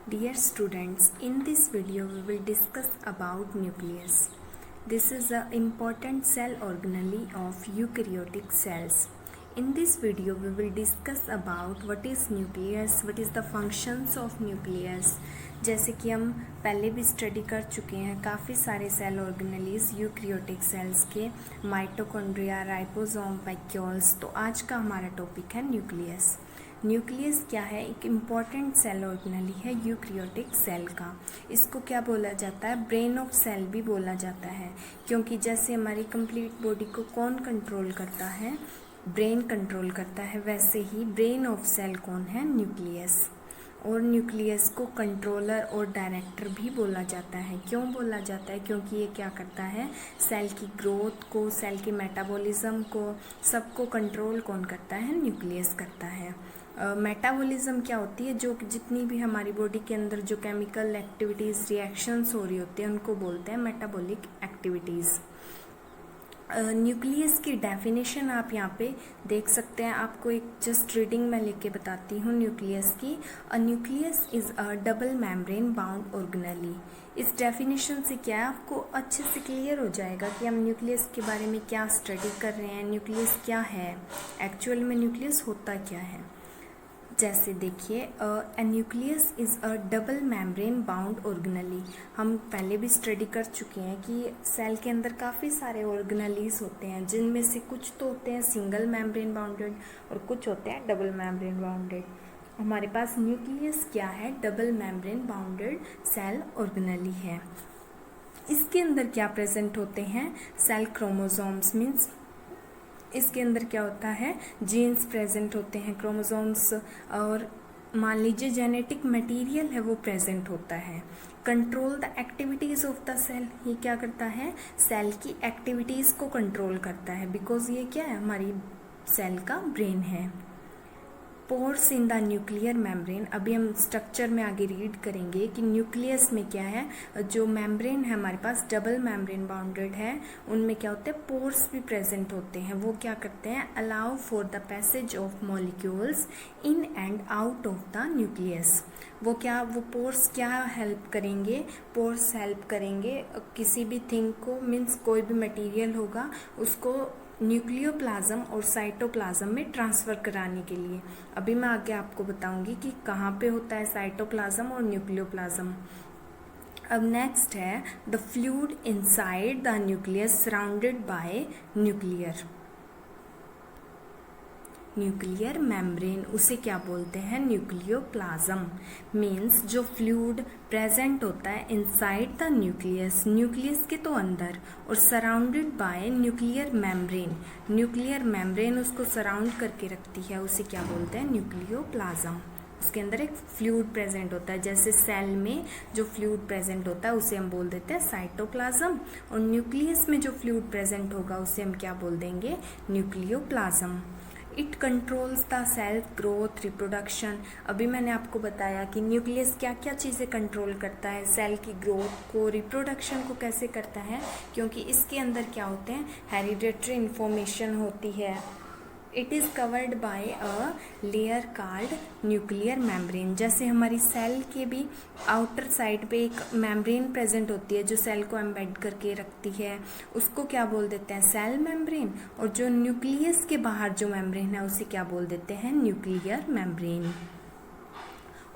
Dear students, in this video we will discuss about nucleus. This is an important cell organelle of eukaryotic cells. In this video we will discuss about what is nucleus, what is the functions of nucleus. जैसे कि हम पहले भी study कर चुके हैं काफ़ी सारे सेल ऑर्गेनेलीज यूकैरियोटिक सेल्स के, माइटोकॉन्ड्रिया, राइबोसोम, वैक्यूल्स। तो आज का हमारा टॉपिक है न्यूक्लियस। न्यूक्लियस क्या है? एक इम्पॉर्टेंट सेल ऑर्गेनेली है यूकैरियोटिक सेल का। इसको क्या बोला जाता है? ब्रेन ऑफ सेल भी बोला जाता है, क्योंकि जैसे हमारी कंप्लीट बॉडी को कौन कंट्रोल करता है? ब्रेन कंट्रोल करता है। वैसे ही ब्रेन ऑफ सेल कौन है? न्यूक्लियस। और न्यूक्लियस को कंट्रोलर और डायरेक्टर भी बोला जाता है। क्यों बोला जाता है? क्योंकि ये क्या करता है? सेल की ग्रोथ को, सेल के मेटाबॉलिज्म को, सबको कंट्रोल कौन करता है? न्यूक्लियस करता है। मेटाबॉलिज्म क्या होती है? जो जितनी भी हमारी बॉडी के अंदर जो केमिकल एक्टिविटीज़, रिएक्शंस हो रही होती हैं, उनको बोलते हैं मेटाबॉलिक एक्टिविटीज़। न्यूक्लियस की डेफिनेशन आप यहाँ पे देख सकते हैं। आपको एक जस्ट रीडिंग में लेके बताती हूँ न्यूक्लियस की। A nucleus is a double membrane bound organelle. इस डेफिनेशन से क्या है, आपको अच्छे से क्लियर हो जाएगा कि हम न्यूक्लियस के बारे में क्या स्टडी कर रहे हैं, न्यूक्लियस क्या है, एक्चुअल में न्यूक्लियस होता क्या है। जैसे देखिए, a nucleus is a double membrane bound organelle. हम पहले भी स्टडी कर चुके हैं कि सेल के अंदर काफ़ी सारे ऑर्गेनेलीज होते हैं, जिनमें से कुछ तो होते हैं सिंगल मेम्ब्रेन बाउंडेड और कुछ होते हैं डबल मेम्ब्रेन बाउंडेड। हमारे पास न्यूक्लियस क्या है? Double membrane bounded cell organelle है। इसके अंदर क्या प्रेजेंट होते हैं? सेल क्रोमोसोम्स, मीन्स इसके अंदर क्या होता है? जीन्स प्रेजेंट होते हैं, क्रोमोसोम्स, और मान लीजिए जेनेटिक मटेरियल है वो प्रेजेंट होता है। Control the activities of the cell. ये क्या करता है? सेल की एक्टिविटीज़ को कंट्रोल करता है, बिकॉज ये क्या है? हमारी सेल का ब्रेन है। Pores in the nuclear membrane. अभी हम स्ट्रक्चर में आगे रीड करेंगे कि न्यूक्लियस में क्या है। जो मेम्ब्रेन है हमारे पास डबल मेम्ब्रेन बाउंडेड है, उनमें क्या होते हैं? पोर्स भी प्रेजेंट होते हैं। वो क्या करते हैं? Allow for the passage of molecules in and out of the nucleus. वो पोर्स क्या हेल्प करेंगे? पोर्स हेल्प करेंगे किसी भी थिंग को, मीन्स कोई भी मटेरियल होगा उसको न्यूक्लियोप्लाज्म और साइटोप्लाज्म में ट्रांसफ़र कराने के लिए। अभी मैं आगे आपको बताऊंगी कि कहाँ पे होता है साइटोप्लाज्म और न्यूक्लियोप्लाज्म। अब नेक्स्ट है the fluid inside the nucleus surrounded by nuclear membrane. उसे क्या बोलते हैं? न्यूक्लियोप्लाज्म। मीन्स जो फ्लूइड प्रेजेंट होता है इनसाइड द न्यूक्लियस, न्यूक्लियस के तो अंदर, और surrounded by nuclear membrane. Nuclear membrane उसको सराउंड करके रखती है, उसे क्या बोलते हैं? न्यूक्लियोप्लाज्म। उसके अंदर एक फ्लूइड प्रेजेंट होता है। जैसे सेल में जो फ्लूइड प्रेजेंट होता है उसे हम बोल देते हैं साइटोप्लाज्म, और न्यूक्लियस में जो फ्लूइड प्रेजेंट होगा उसे हम क्या बोल देंगे? Nucleoplasm. It controls the cell growth, reproduction. अभी मैंने आपको बताया कि न्यूक्लियस क्या क्या चीज़ें कंट्रोल करता है। सेल की ग्रोथ को, रिप्रोडक्शन को कैसे करता है? क्योंकि इसके अंदर क्या होते हैं? हेरिडेटरी इन्फॉर्मेशन होती है। It is covered by a layer called nuclear membrane. जैसे हमारी सेल के भी आउटर साइड पे एक मेम्ब्रेन प्रेजेंट होती है जो सेल को एम्बेड करके रखती है, उसको क्या बोल देते हैं? Cell membrane. और जो न्यूक्लियस के बाहर जो मेम्ब्रेन है उसे क्या बोल देते हैं? Nuclear membrane.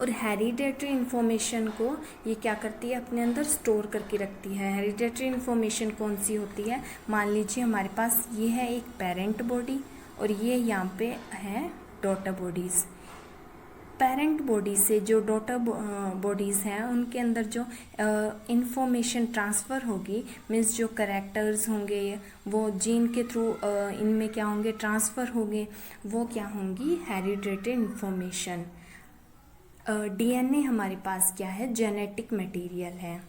और हेरिडेटरी इन्फॉर्मेशन को ये क्या करती है? अपने अंदर स्टोर करके रखती है। हेरिडेटरी इन्फॉर्मेशन कौन सी होती है? मान लीजिए हमारे पास ये है एक पेरेंट बॉडी और ये यहाँ पे है डॉटर बॉडीज़। पेरेंट बॉडी से जो डॉटर बॉडीज़ हैं उनके अंदर जो इंफॉर्मेशन ट्रांसफ़र होगी, मीन्स जो करेक्टर्स होंगे वो जीन के थ्रू इनमें क्या होंगे? ट्रांसफ़र होंगे। वो क्या होंगी? Hereditary information. डीएनए हमारे पास क्या है? जेनेटिक मटेरियल है।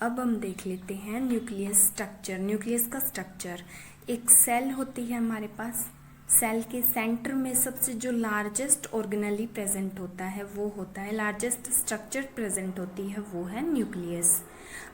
अब हम देख लेते हैं न्यूक्लियस स्ट्रक्चर। न्यूक्लियस का स्ट्रक्चर, एक सेल होती है हमारे पास, सेल के सेंटर में सबसे जो लार्जेस्ट ऑर्गेनेली प्रेजेंट होता है वो होता है, लार्जेस्ट स्ट्रक्चर प्रेजेंट होती है वो है न्यूक्लियस।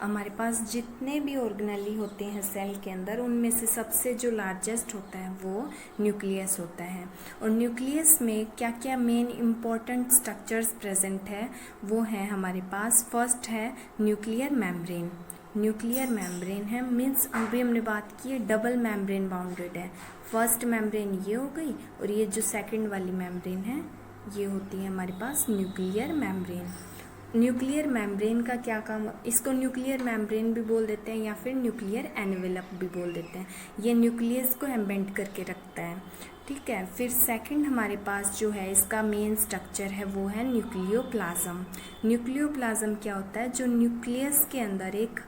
हमारे पास जितने भी ऑर्गेनेली होते हैं सेल के अंदर, उनमें से सबसे जो लार्जेस्ट होता है वो न्यूक्लियस होता है। और न्यूक्लियस में क्या क्या मेन इम्पॉर्टेंट स्ट्रक्चर्स प्रेजेंट है वो है हमारे पास। फर्स्ट है न्यूक्लियर मेम्ब्रेन। न्यूक्लियर मेम्ब्रेन है मीन्स अभी हमने बात की है डबल मेम्ब्रेन बाउंडेड है। फर्स्ट मेम्ब्रेन ये हो गई और ये जो सेकंड वाली मेम्ब्रेन है ये होती है हमारे पास न्यूक्लियर मेम्ब्रेन। न्यूक्लियर मेम्ब्रेन का क्या काम, इसको न्यूक्लियर मेम्ब्रेन भी बोल देते हैं या फिर न्यूक्लियर एनवेलप भी बोल देते हैं। ये न्यूक्लियस को एम्बेड करके रखता है, ठीक है। फिर सेकंड हमारे पास जो है इसका मेन स्ट्रक्चर है वो है न्यूक्लियोप्लाज्म। न्यूक्लियोप्लाज्म क्या होता है, जो न्यूक्लियस के अंदर एक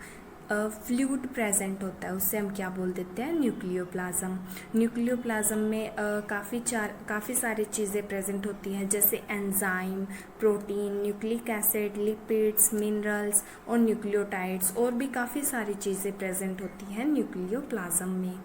फ्लूइड प्रेजेंट होता है उसे हम क्या बोल देते हैं, न्यूक्लियोप्लाज्म। न्यूक्लियोप्लाज्म में काफ़ी सारी चीज़ें प्रेजेंट होती हैं, जैसे enzyme, protein, nucleic acid, lipids, minerals और न्यूक्लियोटाइड्स, और भी काफ़ी सारी चीज़ें प्रेजेंट होती हैं न्यूक्लियोप्लाज्म में।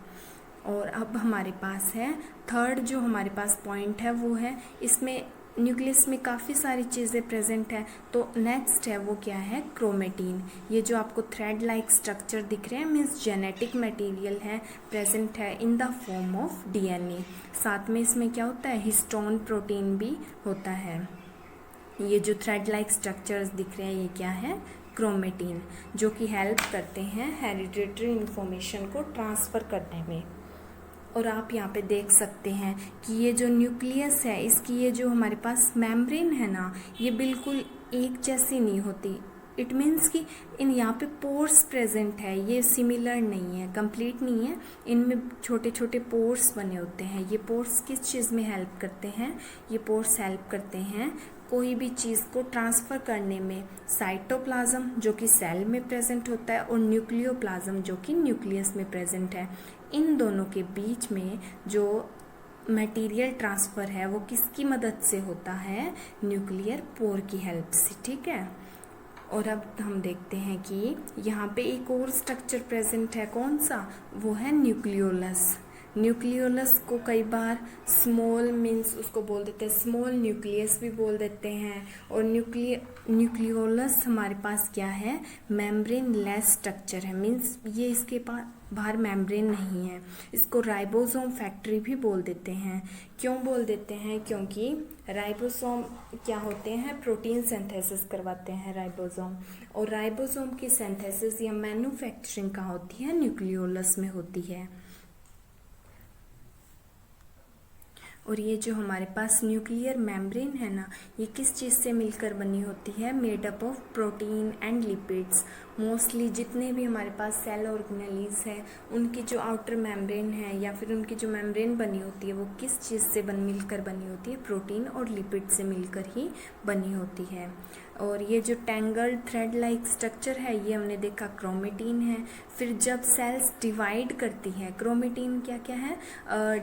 और अब हमारे पास है थर्ड जो हमारे पास पॉइंट है वो है, इसमें न्यूक्लियस में काफ़ी सारी चीज़ें प्रेजेंट है, तो नेक्स्ट है वो क्या है, क्रोमेटिन। ये जो आपको थ्रेड लाइक स्ट्रक्चर दिख रहे हैं मीन्स जेनेटिक मटेरियल है, प्रेजेंट है in the form of DNA. साथ में इसमें क्या होता है, हिस्टोन प्रोटीन भी होता है। ये जो थ्रेड लाइक स्ट्रक्चर्स दिख रहे हैं ये क्या है, क्रोमेटिन, जो कि हेल्प करते हैं हेरिडिटरी इंफॉर्मेशन को ट्रांसफ़र करने में। और आप यहाँ पे देख सकते हैं कि ये जो न्यूक्लियस है इसकी ये जो हमारे पास मेम्ब्रेन है ना, ये बिल्कुल एक जैसी नहीं होती। इट मीन्स कि इन यहाँ पे पोर्स प्रेजेंट है, ये सिमिलर नहीं है, कंप्लीट नहीं है, इनमें छोटे छोटे पोर्स बने होते हैं। ये पोर्स किस चीज़ में हेल्प करते हैं, ये पोर्स हेल्प करते हैं कोई भी चीज़ को ट्रांसफ़र करने में। साइटोप्लाज्म जो कि सेल में प्रेजेंट होता है और न्यूक्लियोप्लाज्म जो कि न्यूक्लियस में प्रेजेंट है, इन दोनों के बीच में जो मटेरियल ट्रांसफ़र है वो किसकी मदद से होता है, न्यूक्लियर पोर की हेल्प से, ठीक है। और अब हम देखते हैं कि यहाँ पे एक और स्ट्रक्चर प्रेजेंट है, कौन सा, वो है न्यूक्लियोलस। न्यूक्लियोलस को कई बार स्मॉल मीन्स उसको बोल देते हैं, स्मॉल न्यूक्लियस भी बोल देते हैं। और न्यूक्लियोलस हमारे पास क्या है, मेम्ब्रेन लेस स्ट्रक्चर है, मीन्स ये इसके पास बाहर मेम्ब्रेन नहीं है। इसको राइबोसोम फैक्ट्री भी बोल देते हैं। क्यों बोल देते हैं, क्योंकि राइबोसोम क्या होते हैं, प्रोटीन सिंथेसिस करवाते हैं राइबोसोम, और राइबोसोम की सिंथेसिस या मैन्युफैक्चरिंग कहाँ होती है, न्यूक्लियोलस में होती है। और ये जो हमारे पास न्यूक्लियर मेम्ब्रेन है ना, ये किस चीज़ से मिलकर बनी होती है, made up of protein and lipids. Mostly जितने भी हमारे पास सेल ऑर्गेनेलीज हैं उनकी जो आउटर मेम्ब्रेन है या फिर उनकी जो मेम्ब्रेन बनी होती है वो किस चीज़ से मिलकर बनी होती है, प्रोटीन और लिपिड से मिलकर ही बनी होती है। और ये जो टैंगल्ड थ्रेड लाइक स्ट्रक्चर है ये हमने देखा क्रोमेटिन है। फिर जब सेल्स डिवाइड करती हैं, क्रोमेटिन क्या क्या है,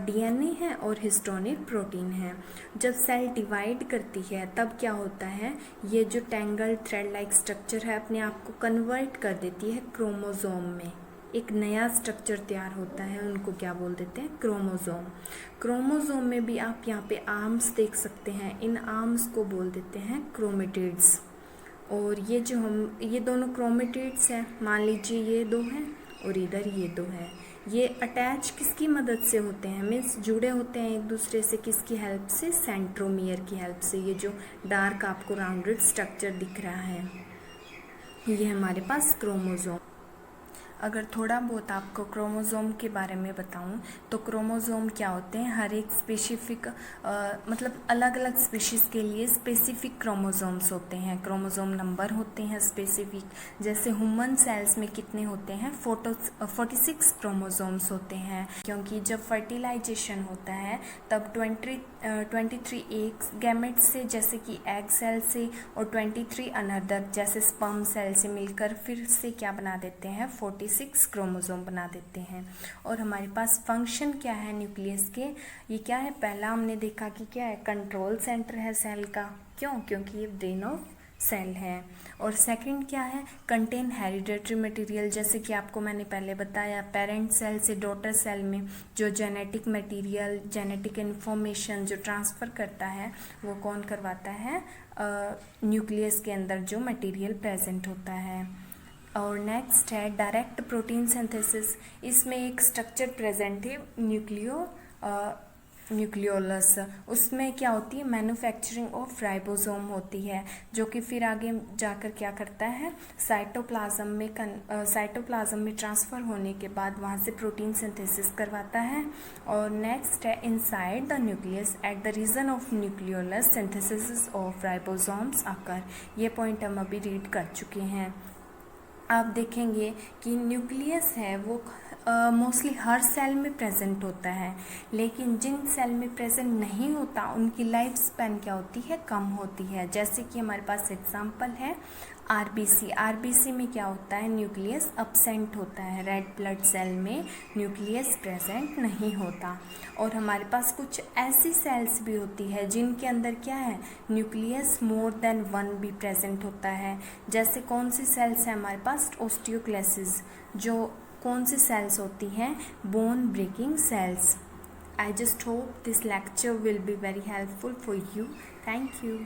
डीएनए है और हिस्टोनिक प्रोटीन है। जब सेल डिवाइड करती है तब क्या होता है, ये जो टैंगल्ड थ्रेड लाइक स्ट्रक्चर है अपने आप को कन्वर्ट कर देती है क्रोमोसोम में, एक नया स्ट्रक्चर तैयार होता है, उनको क्या बोल देते हैं, क्रोमोसोम। क्रोमोसोम में भी आप यहाँ पे आर्म्स देख सकते हैं, इन आर्म्स को बोल देते हैं क्रोमेटिड्स। और ये जो ये दोनों क्रोमेटिड्स हैं, मान लीजिए ये दो हैं और इधर ये दो है, ये अटैच किसकी मदद से होते हैं, मीन्स जुड़े होते हैं एक दूसरे से, किसकी हेल्प से, सेंट्रोमियर की हेल्प से। ये जो डार्क आपको राउंडेड स्ट्रक्चर दिख रहा है ये हमारे पास क्रोमोसोम। अगर थोड़ा बहुत आपको क्रोमोसोम के बारे में बताऊं तो क्रोमोसोम क्या होते हैं, हर एक स्पेसिफिक मतलब अलग अलग स्पीशीज़ के लिए स्पेसिफिक क्रोमोसोम्स होते हैं, क्रोमोसोम नंबर होते हैं स्पेसिफिक। जैसे ह्यूमन सेल्स में कितने होते हैं, 46 क्रोमोसोम्स होते हैं, क्योंकि जब फर्टिलाइजेशन होता है तब 23 एक गैमेट से जैसे कि एग सेल से और 23 अनदर जैसे स्पर्म सेल से मिलकर फिर से क्या बना देते हैं, 46 क्रोमोसोम बना देते हैं। और हमारे पास फंक्शन क्या है न्यूक्लियस के, ये क्या है, पहला हमने देखा कि क्या है, कंट्रोल सेंटर है सेल का। क्यों, क्योंकि ये ब्रेन ऑफ सेल है। और सेकंड क्या है, कंटेन हेरिडेटरी मटेरियल, जैसे कि आपको मैंने पहले बताया पेरेंट सेल से डॉटर सेल में जो जेनेटिक मटेरियल, जेनेटिक इन्फॉर्मेशन जो ट्रांसफ़र करता है वो कौन करवाता है, न्यूक्लियस के अंदर जो मटेरियल प्रेजेंट होता है। और नेक्स्ट है डायरेक्ट प्रोटीन सिंथेसिस, इसमें एक स्ट्रक्चर प्रेजेंट है न्यूक्लियोलस, उसमें क्या होती है, मैन्युफैक्चरिंग ऑफ राइबोसोम होती है, जो कि फिर आगे जाकर क्या करता है, साइटोप्लाज्म में ट्रांसफ़र होने के बाद वहाँ से प्रोटीन सिंथेसिस करवाता है। और नेक्स्ट है inside the nucleus at the region of nucleolus synthesis of ribosomes आकर, ये पॉइंट हम अभी रीड कर चुके हैं। आप देखेंगे कि न्यूक्लियस है वो मोस्टली हर सेल में प्रेजेंट होता है, लेकिन जिन सेल में प्रेजेंट नहीं होता उनकी लाइफ स्पैन क्या होती है, कम होती है। जैसे कि हमारे पास एग्जांपल है आरबीसी में क्या होता है, न्यूक्लियस अब्सेंट होता है, रेड ब्लड सेल में न्यूक्लियस प्रेजेंट नहीं होता। और हमारे पास कुछ ऐसी सेल्स भी होती है जिनके अंदर क्या है, न्यूक्लियस मोर देन वन भी प्रेजेंट होता है। जैसे कौन सी सेल्स है हमारे पास, ओस्टियोक्लेसिस, जो कौन सी सेल्स होती हैं, bone breaking cells. I just hope this lecture will be very helpful for you. Thank you.